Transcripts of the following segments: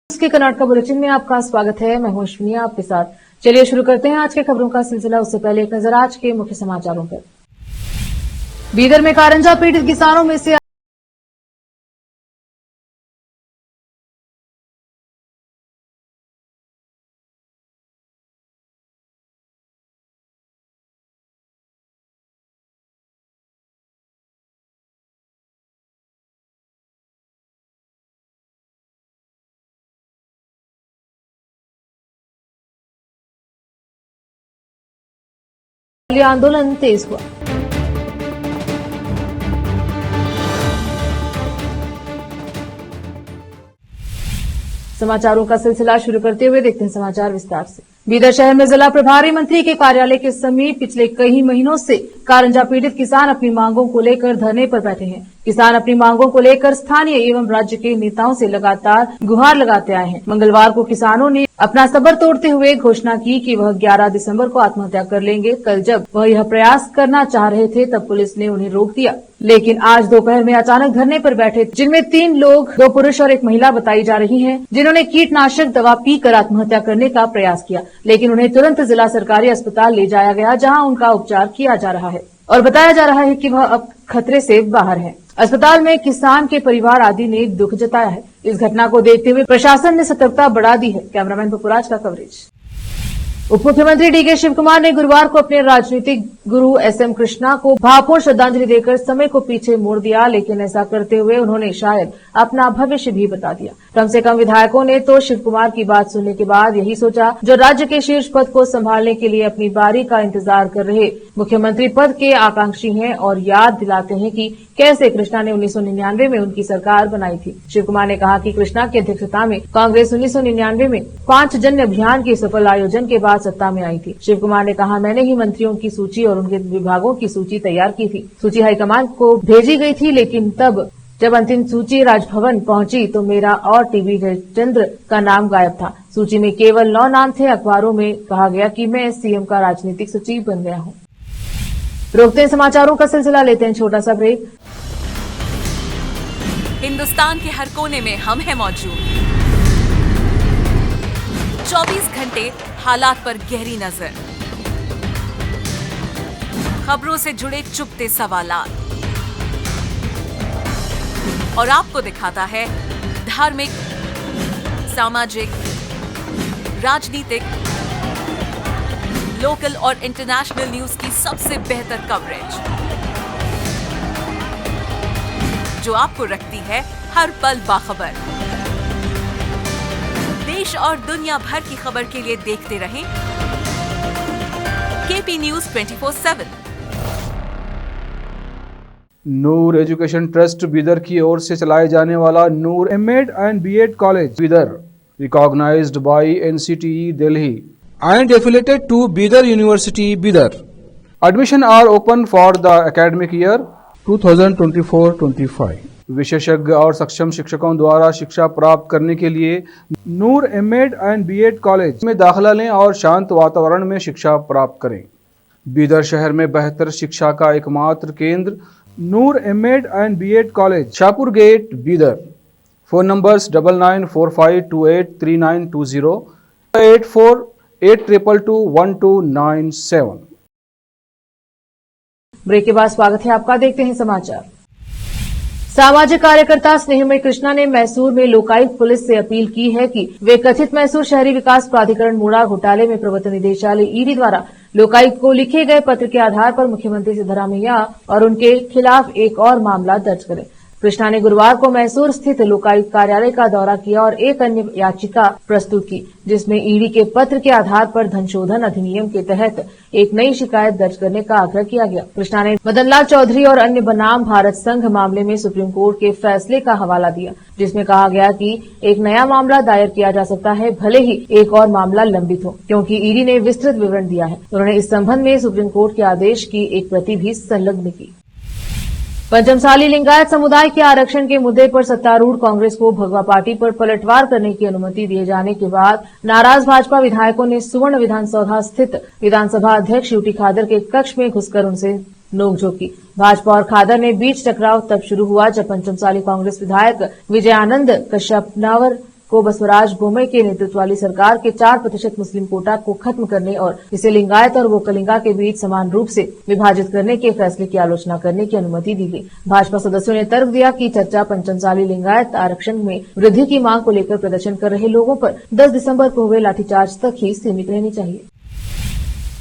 के कर्नाटक बुलेटिन में आपका स्वागत है। मैं हूं अश्विनी आपके साथ। चलिए शुरू करते हैं आज के खबरों का सिलसिला। उससे पहले एक नजर आज के मुख्य समाचारों पर। बीदर में कारंजा पीड़ित किसानों में से आंदोलन तेज हुआ। समाचारों का सिलसिला शुरू करते हुए देखते हैं समाचार विस्तार से। बीदर शहर में जिला प्रभारी मंत्री के कार्यालय के समीप पिछले कई महीनों से कारंजा पीड़ित किसान अपनी मांगों को लेकर धरने पर बैठे हैं। किसान अपनी मांगों को लेकर स्थानीय एवं राज्य के नेताओं से लगातार गुहार लगाते आए हैं। मंगलवार को किसानों ने अपना सब्र तोड़ते हुए घोषणा की कि वह 11 दिसंबर को आत्महत्या कर लेंगे। कल जब वह यह प्रयास करना चाह रहे थे तब पुलिस ने उन्हें रोक दिया, लेकिन आज दोपहर में अचानक धरने पर बैठे, जिनमें 3 लोग, 2 पुरुष और 1 महिला बताई जा रही हैं, जिन्होंने कीटनाशक दवा पीकर आत्महत्या करने का प्रयास किया, लेकिन उन्हें तुरंत जिला सरकारी अस्पताल ले जाया गया, जहां उनका उपचार किया जा रहा है और बताया जा रहा है कि वह अब खतरे से बाहर है। अस्पताल में किसान के परिवार आदि ने दुख जताया है। इस घटना को देखते हुए प्रशासन ने सतर्कता बढ़ा दी है। कैमरामैन पपुराज का कवरेज। उप मुख्यमंत्री डीके शिव कुमार ने गुरुवार को अपने राजनीतिक गुरु एसएम कृष्णा को भावपूर्ण श्रद्धांजलि देकर समय को पीछे मोड़ दिया, लेकिन ऐसा करते हुए उन्होंने शायद अपना भविष्य भी बता दिया। कम से कम विधायकों ने तो शिव कुमार की बात सुनने के बाद यही सोचा, जो राज्य के शीर्ष पद को संभालने के लिए अपनी बारी का इंतजार कर रहे मुख्यमंत्री पद के आकांक्षी हैं और याद दिलाते हैं कि कैसे कृष्णा ने 1999 में उनकी सरकार बनाई थी। शिव कुमार ने कहा कि कृष्णा की अध्यक्षता में कांग्रेस 1999 में 5 जन अभियान के सफल आयोजन के बाद सत्ता में आई थी। शिव कुमार ने कहा, मैंने ही मंत्रियों की सूची और उनके विभागों की सूची तैयार की थी। सूची हाईकमान को भेजी गई थी, लेकिन तब जब अंतिम सूची राजभवन पहुंची तो मेरा और टीबी जयचंद्र का नाम गायब था। सूची में केवल 9 नाम थे। अखबारों में कहा गया कि मैं सीएम का राजनीतिक सचिव बन गया हूं। रोकते हैं समाचारों का सिलसिला, लेते हैं छोटा सा ब्रेक। हिंदुस्तान के हर कोने में हम हैं मौजूद। 24 घंटे हालात पर गहरी नजर, खबरों से जुड़े चुपते सवालात और आपको दिखाता है धार्मिक, सामाजिक, राजनीतिक, लोकल और इंटरनेशनल न्यूज की सबसे बेहतर कवरेज, जो आपको रखती है हर पल बाखबर। देश और दुनिया भर की खबर के लिए देखते रहें KP news 24/7। Noor education trust Bidar की ओर से चलाए जाने वाला Noor MEd and BEd college Bidar, recognised by NCTE Delhi and affiliated to Bidar University, Bidar. Admission are open for the academic year 2024-25. विशेषज्ञ और सक्षम शिक्षकों द्वारा शिक्षा प्राप्त करने के लिए नूर एमएड एंड बीएड कॉलेज में दाखिला लें और शांत वातावरण में शिक्षा प्राप्त करें। बीदर शहर में बेहतर शिक्षा का एकमात्र केंद्र Noor MEd and BEd college, Shahpur gate, Bidar. Phone numbers 9945283920, 8482221297। Break के बाद स्वागत है आपका। देखते हैं समाचार। सामाजिक कार्यकर्ता स्नेहमयी कृष्णा ने मैसूर में लोकायुक्त पुलिस से अपील की है कि वे कथित मैसूर शहरी विकास प्राधिकरण मूड़ा घोटाले में प्रवर्तन निदेशालय ईडी द्वारा लोकायुक्त को लिखे गए पत्र के आधार पर मुख्यमंत्री सिद्धरामैया और उनके खिलाफ एक और मामला दर्ज करें। कृष्णा ने गुरुवार को मैसूर स्थित लोकायुक्त कार्यालय का दौरा किया और एक अन्य याचिका प्रस्तुत की, जिसमें ईडी के पत्र के आधार पर धनशोधन अधिनियम के तहत एक नई शिकायत दर्ज करने का आग्रह किया गया। कृष्णा ने मदनलाल चौधरी और अन्य बनाम भारत संघ मामले में सुप्रीम कोर्ट के फैसले का हवाला दिया, जिसमें कहा गया कि एक नया मामला दायर किया जा सकता है, भले ही एक और मामला लंबित हो, क्योंकि ईडी ने विस्तृत विवरण दिया है। उन्होंने इस संबंध में सुप्रीम कोर्ट के आदेश की एक प्रति भी संलग्न की। पंचमसाली लिंगायत समुदाय के आरक्षण के मुद्दे पर सत्तारूढ़ कांग्रेस को भगवा पार्टी पर पलटवार करने की अनुमति दिए जाने के बाद नाराज भाजपा विधायकों ने सुवर्ण विधानसौधा स्थित विधानसभा अध्यक्ष यूटी खादर के कक्ष में घुसकर उनसे नोकझोंक की। भाजपा और खादर ने बीच टकराव तब शुरू हुआ जब पंचमसाली कांग्रेस विधायक विजयानंद कश्यपनावर को बसवराज बोम्मई के नेतृत्व वाली सरकार के 4% मुस्लिम कोटा को खत्म करने और इसे लिंगायत और वोकलिंगा के बीच समान रूप से विभाजित करने के फैसले की आलोचना करने की अनुमति दी गई। भाजपा सदस्यों ने तर्क दिया कि चर्चा पंचमसाली लिंगायत आरक्षण में वृद्धि की मांग को लेकर प्रदर्शन कर रहे लोगों पर 10 दिसंबर को हुए लाठीचार्ज तक ही सीमित रहनी चाहिए।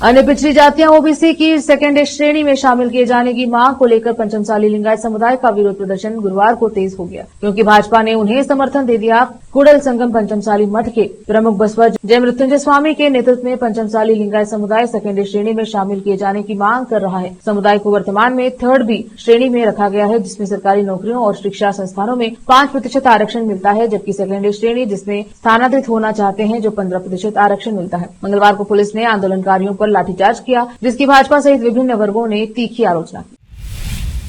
अन्य पिछड़ी जातियां ओबीसी की सेकेंड श्रेणी में शामिल किए जाने की मांग को लेकर पंचमसाली लिंगायत समुदाय का विरोध प्रदर्शन गुरुवार को तेज हो गया, क्योंकि भाजपा ने उन्हें समर्थन दे दिया। कुडल संगम पंचमसाली मठ के प्रमुख बसवर जय मृत्युंजय स्वामी के नेतृत्व में पंचमसाली लिंगायत समुदाय सेकेंड श्रेणी में शामिल किए जाने की मांग कर रहा है। समुदाय को वर्तमान में 3rd बी श्रेणी में रखा गया है, जिसमें सरकारी नौकरियों और शिक्षा संस्थानों में 5% आरक्षण मिलता है, जबकि सेकेंड श्रेणी जिसमें स्थानांतरित होना चाहते हैं जो 15% आरक्षण मिलता है। मंगलवार को पुलिस ने आंदोलनकारियों पर लाठीचार्ज किया, जिसकी भाजपा सहित विभिन्न वर्गों ने तीखी आलोचना की।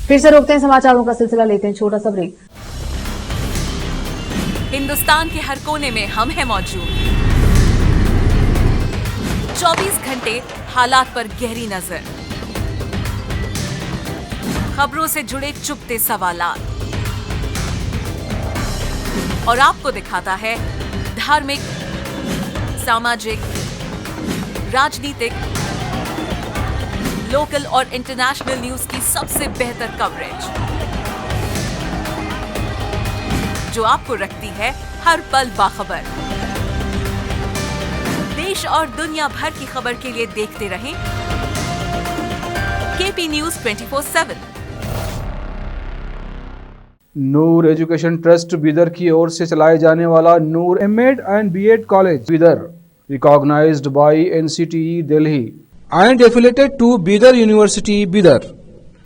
फिर से रोकते हैं समाचारों का सिलसिला, लेते हैं छोटा सा ब्रेक। हिंदुस्तान के हर कोने में हम हैं मौजूद। 24 घंटे हालात पर गहरी नजर, खबरों से जुड़े चुपते सवालात और आपको दिखाता है धार्मिक, सामाजिक, राजनीतिक, लोकल और इंटरनेशनल न्यूज की सबसे बेहतर कवरेज, जो आपको रखती है हर पल बाखबर। देश और दुनिया भर की खबर के लिए देखते रहें KP news 24/7। Noor education trust Bidar की ओर से चलाए जाने वाला Noor MEd and BEd college Bidar, recognised by NCTE Delhi and affiliated to Bidar University, Bidar.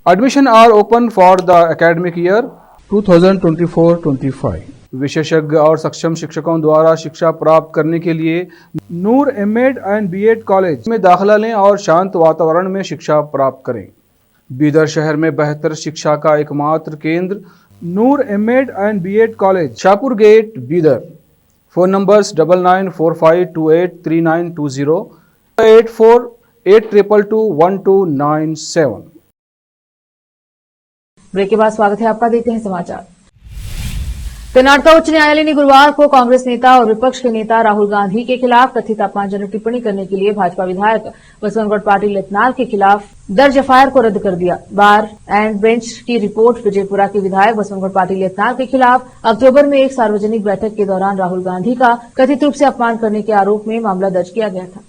Admission are open for the academic year 2024-25. विशेषज्ञ और सक्षम शिक्षकों द्वारा शिक्षा प्राप्त करने के लिए नूर एमएड एंड बीएड कॉलेज में दाखिला लें और शांत वातावरण में शिक्षा प्राप्त करें। बीदर शहर में बेहतर शिक्षा का एकमात्र केंद्र Noor MEd and BEd college, Shahpur gate, Bidar. Phone numbers 9945283920, 8482221297। Break के बाद स्वागत है आपका, देते हैं समाचार। कर्नाटक उच्च न्यायालय ने गुरुवार को कांग्रेस नेता और विपक्ष के नेता राहुल गांधी के खिलाफ कथित अपमानजनक टिप्पणी करने के लिए भाजपा विधायक बसवनगौड़ पाटिल यत्नाल के खिलाफ दर्ज एफआईआर को रद्द कर दिया। बार एंड बेंच की रिपोर्ट विजयपुरा के विधायक बसवनगौड़ पाटिल यत्नाल के खिलाफ अक्टूबर में एक सार्वजनिक बैठक के दौरान राहुल गांधी का कथित रूप से अपमान करने के आरोप में मामला दर्ज किया गया था।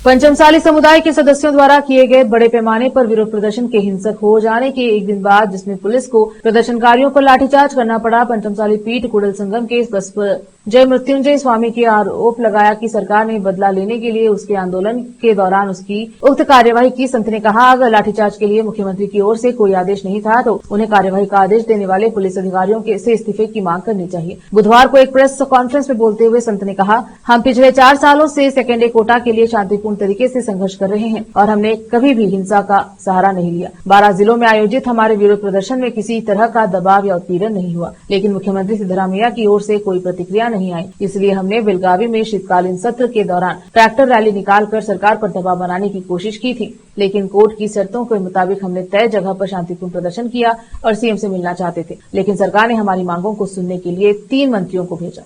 पंचमसाली समुदाय के सदस्यों द्वारा किए गए बड़े पैमाने पर विरोध प्रदर्शन के हिंसक हो जाने के एक दिन बाद, जिसमें पुलिस को प्रदर्शनकारियों पर लाठीचार्ज करना पड़ा, पंचमसाली पीठ कुडल संगम के बसवर जय मृत्युंजय स्वामी के आरोप लगाया कि सरकार ने बदला लेने के लिए उसके आंदोलन के दौरान उसकी उक्त कार्यवाही की। संत ने कहा, अगर लाठीचार्ज के लिए मुख्यमंत्री की ओर से कोई आदेश नहीं था तो उन्हें कार्यवाही का आदेश देने वाले पुलिस अधिकारियों से इस्तीफे की मांग करनी चाहिए। बुधवार को एक प्रेस कॉन्फ्रेंस में बोलते हुए संत ने कहा, हम पिछले 4 सालों से सेकेंड कोटा के लिए शांतिपूर्ण तरीके से संघर्ष कर रहे हैं और हमने कभी भी हिंसा का सहारा नहीं लिया। 12 जिलों में आयोजित हमारे विरोध प्रदर्शन में किसी तरह का दबाव या उत्पीड़न नहीं हुआ, लेकिन मुख्यमंत्री सिद्धरामैया की ओर से कोई प्रतिक्रिया नहीं आई। इसलिए हमने बेलगावी में शीतकालीन सत्र के दौरान ट्रैक्टर रैली निकालकर सरकार पर दबाव बनाने की कोशिश की थी, लेकिन कोर्ट की शर्तों के मुताबिक हमने तय जगह पर शांतिपूर्ण प्रदर्शन किया और सीएम से मिलना चाहते थे, लेकिन सरकार ने हमारी मांगों को सुनने के लिए 3 मंत्रियों को भेजा।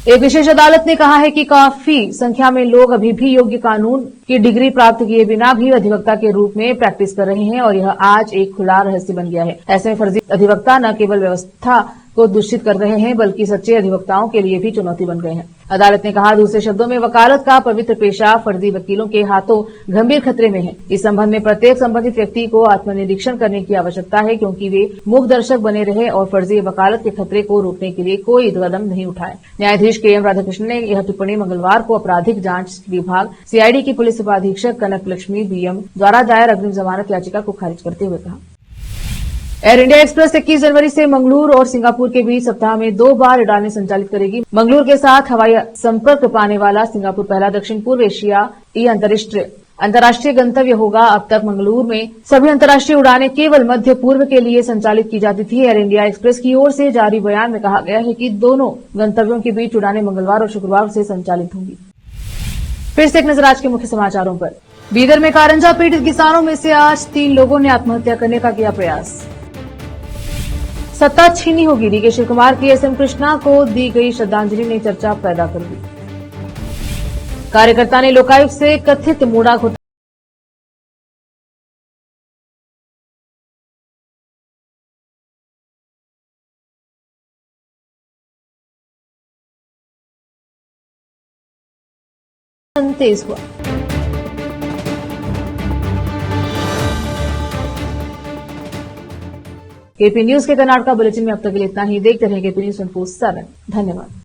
एक विशेष अदालत ने कहा है कि काफी संख्या में लोग अभी भी योग्य कानून की डिग्री प्राप्त किए बिना भी अधिवक्ता के रूप में प्रैक्टिस कर रहे हैं और यह आज एक खुला रहस्य बन गया है। ऐसे में फर्जी अधिवक्ता न केवल व्यवस्था को दूषित कर रहे हैं बल्कि सच्चे अधिवक्ताओं के लिए भी चुनौती बन गए हैं। अदालत ने कहा, दूसरे शब्दों में वकालत का पवित्र पेशा फर्जी वकीलों के हाथों गंभीर खतरे में है। इस संबंध में प्रत्येक संबंधित व्यक्ति को आत्मनिरीक्षण करने की आवश्यकता है, क्योंकि वे मूक दर्शक बने रहे और फर्जी वकालत के खतरे को रोकने के लिए कोई कदम नहीं उठाए। न्यायाधीश के एम राधाकृष्णन ने यह टिप्पणी मंगलवार को आपराधिक जांच विभाग सीआईडी की पुलिस उपाधीक्षक कनक लक्ष्मी बीएम द्वारा दायर अग्रिम जमानत याचिका को खारिज करते हुए कहा। एयर इंडिया एक्सप्रेस 21 जनवरी से मंगलुरु और सिंगापुर के बीच सप्ताह में 2 बार उड़ानें संचालित करेगी। मंगलुरु के साथ हवाई संपर्क पाने वाला सिंगापुर पहला दक्षिण पूर्व एशियाई अंतर्राष्ट्रीय गंतव्य होगा। अब तक मंगलुरु में सभी अंतर्राष्ट्रीय उड़ानें केवल मध्य पूर्व के लिए संचालित की जाती थी। एयर इंडिया एक्सप्रेस की ओर से जारी बयान में कहा गया है कि दोनों गंतव्यों के बीच उड़ानें मंगलवार और शुक्रवार से संचालित होंगी। फिर से एक नजर आज के मुख्य समाचारों पर। बीदर में कारंजा पीड़ित किसानों में से आज 3 लोगों ने आत्महत्या करने का किया प्रयास। सत्ता छीनी होगी, डीके शिव कुमार की एसएम कृष्णा को दी गई श्रद्धांजलि ने चर्चा पैदा कर दी। कार्यकर्ता ने लोकायुक्त से कथित मूड़ा घोटाला तेज हुआ। केपी न्यूज के कर्नाटका बुलेटिन में अब तक के लिए इतना ही। देखते रहें केपी न्यूज 24/7। धन्यवाद।